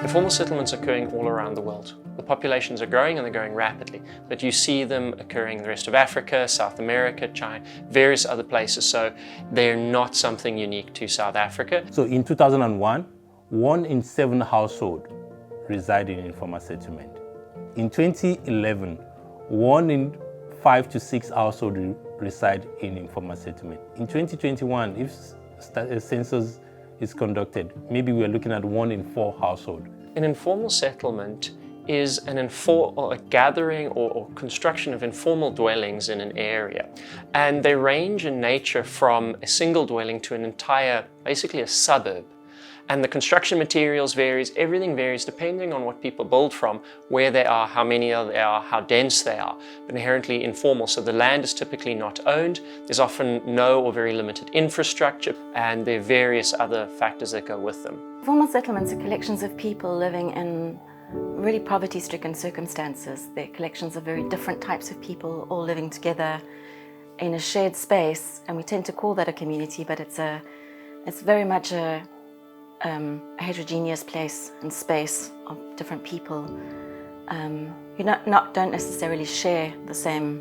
Informal settlements are occurring all around the world. The populations are growing and they're growing rapidly, but you see them occurring in the rest of Africa, South America, China, various other places, so they're not something unique to South Africa. So in 2001, 1 in 7 households reside in informal settlement. In 2011, 1 in 5 to 6 households reside in informal settlement. In 2021, if a census is conducted, maybe we are looking at 1 in 4 households. An informal settlement is a gathering or construction of informal dwellings in an area. And they range in nature from a single dwelling to an entire, basically a suburb. And the construction materials varies, everything varies depending on what people build from, where they are, how many they are, how dense they are, but inherently informal. So the land is typically not owned, there's often no or very limited infrastructure, and there are various other factors that go with them. Informal settlements are collections of people living in really poverty-stricken circumstances. They're collections of very different types of people all living together in a shared space, and we tend to call that a community, but it's very much a heterogeneous place and space of different people who don't necessarily share the same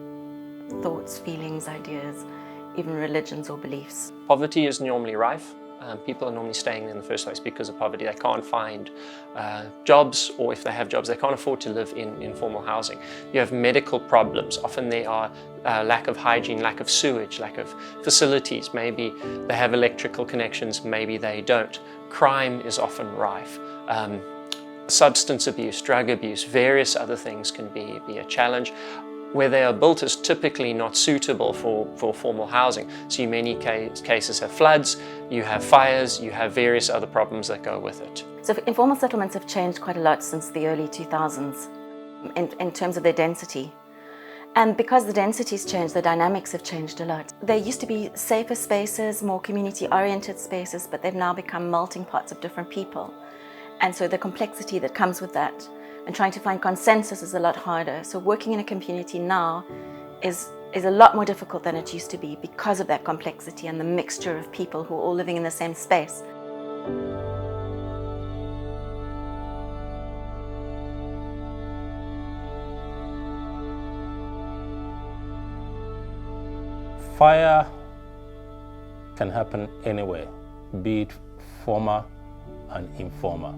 thoughts, feelings, ideas, even religions or beliefs. Poverty is normally rife. People are normally staying in the first place because of poverty. They can't find jobs, or if they have jobs, they can't afford to live in informal housing. You have medical problems. Often there are lack of hygiene, lack of sewage, lack of facilities. Maybe they have electrical connections, maybe they don't. Crime is often rife. Substance abuse, drug abuse, various other things can be a challenge. Where they are built is typically not suitable for formal housing. So in many cases have floods, you have fires, you have various other problems that go with it. So informal settlements have changed quite a lot since the early 2000s in terms of their density. And because the density's changed, the dynamics have changed a lot. There used to be safer spaces, more community-oriented spaces, but they've now become melting pots of different people. And so the complexity that comes with that and trying to find consensus is a lot harder. So working in a community now is a lot more difficult than it used to be because of that complexity and the mixture of people who are all living in the same space. Fire can happen anywhere, be it formal and informal.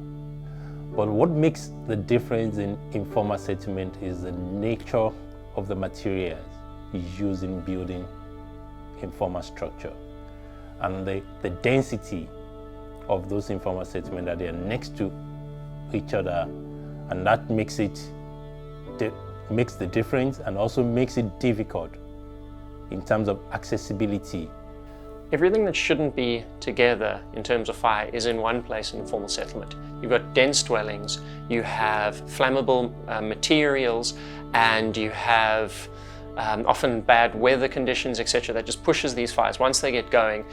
But what makes the difference in informal settlement is the nature of the materials used in building informal structure and the density of those informal settlements that they are next to each other, and that makes the difference and also makes it difficult in terms of accessibility. Everything that shouldn't be together in terms of fire is in one place in a formal settlement. You've got dense dwellings, you have flammable materials, and you have often bad weather conditions, etc. that just pushes these fires. Once they get going,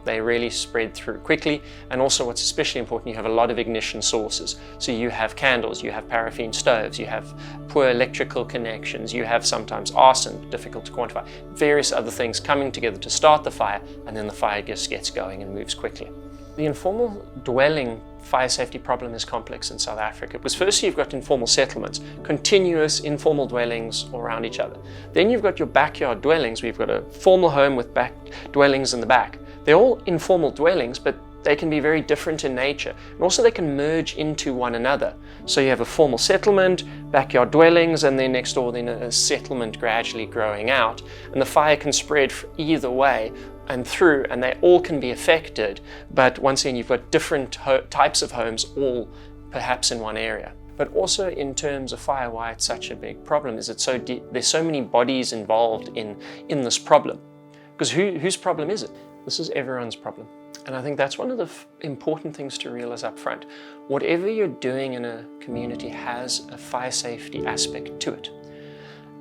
they really spread through quickly. And also what's especially important, you have a lot of ignition sources. So you have candles, you have paraffin stoves, you have poor electrical connections, you have sometimes arson, difficult to quantify, various other things coming together to start the fire, and then the fire just gets going and moves quickly. The informal dwelling fire safety problem is complex in South Africa because firstly you've got informal settlements, continuous informal dwellings around each other. Then you've got your backyard dwellings. We've got a formal home with back dwellings in the back. They're all informal dwellings, but they can be very different in nature, and also they can merge into one another. So you have a formal settlement, backyard dwellings, and then next door then a settlement gradually growing out, and the fire can spread either way and through, and they all can be affected, but once again you've got different types of homes all perhaps in one area. But also in terms of fire, why it's such a big problem is there's so many bodies involved in this problem. Because whose problem is it? This is everyone's problem. And I think that's one of the important things to realize up front. Whatever you're doing in a community has a fire safety aspect to it.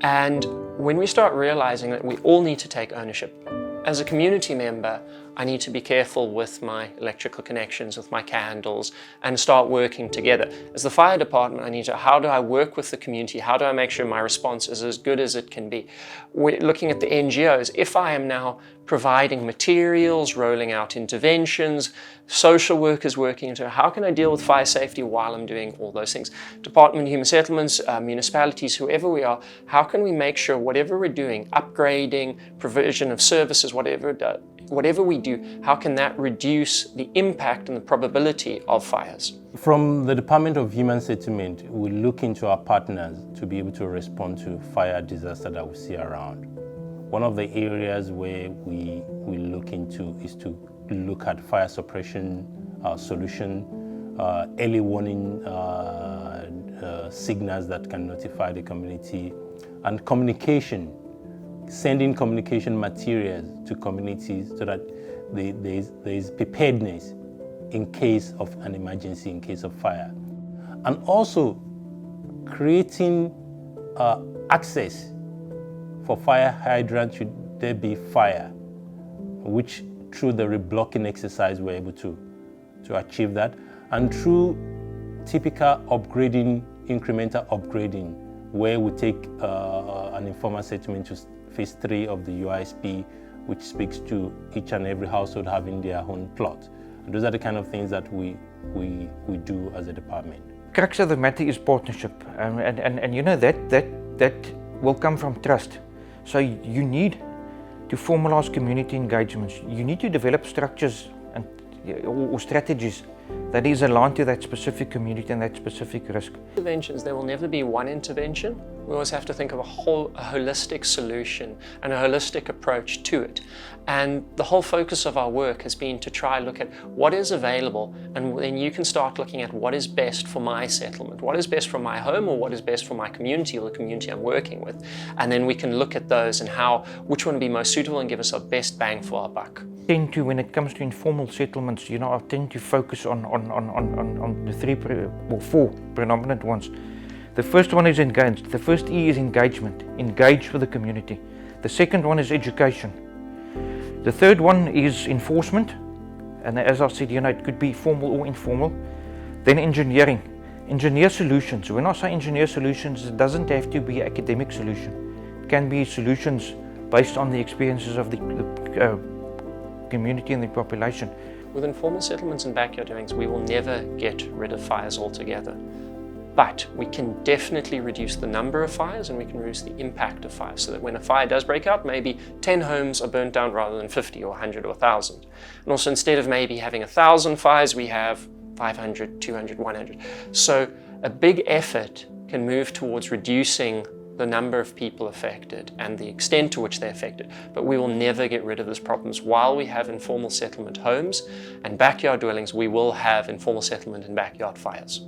And when we start realizing that we all need to take ownership, as a community member, I need to be careful with my electrical connections, with my candles, and start working together. As the fire department, I need to, how do I work with the community? How do I make sure my response is as good as it can be? We're looking at the NGOs. If I am now providing materials, rolling out interventions, social workers working into how can I deal with fire safety while I'm doing all those things? Department of Human Settlements, municipalities, whoever we are, how can we make sure whatever we're doing, upgrading, provision of services, whatever we do, how can that reduce the impact and the probability of fires? From the Department of Human Settlement, we look into our partners to be able to respond to fire disaster that we see around. One of the areas where we look into is to look at fire suppression solution, early warning signals that can notify the community, and communication, sending communication materials to communities so that there is preparedness in case of an emergency, in case of fire. And also creating access for fire hydrants should there be fire, which through the reblocking exercise we're able to achieve that. And through typical upgrading, incremental upgrading, where we take an informal settlement to phase 3 of the UISP, which speaks to each and every household having their own plot. And those are the kind of things that we do as a department. Crux of the matter is partnership, and you know that will come from trust. So you need to formalize community engagements. You need to develop structures or strategies that is aligned to that specific community and that specific risk. Interventions, there will never be one intervention. We always have to think of a holistic solution and a holistic approach to it. And the whole focus of our work has been to try and look at what is available, and then you can start looking at what is best for my settlement, what is best for my home, or what is best for my community or the community I'm working with. And then we can look at those and which one would be most suitable and give us our best bang for our buck. When it comes to informal settlements, you know, I tend to focus on the 4 predominant ones. The first one is engaged. The first E is engagement. Engage with the community. The second one is education. The third one is enforcement. And as I said, you know, it could be formal or informal. Then engineering. Engineer solutions. When I say engineer solutions, it doesn't have to be an academic solution. It can be solutions based on the experiences of the community and the population. With informal settlements and backyard dwellings, we will never get rid of fires altogether. But we can definitely reduce the number of fires and we can reduce the impact of fires, so that when a fire does break out, maybe 10 homes are burnt down rather than 50 or 100 or 1,000. And also, instead of maybe having 1,000 fires, we have 500, 200, 100. So a big effort can move towards reducing the number of people affected and the extent to which they're affected. But we will never get rid of these problems. While we have informal settlement homes and backyard dwellings, we will have informal settlement and backyard fires.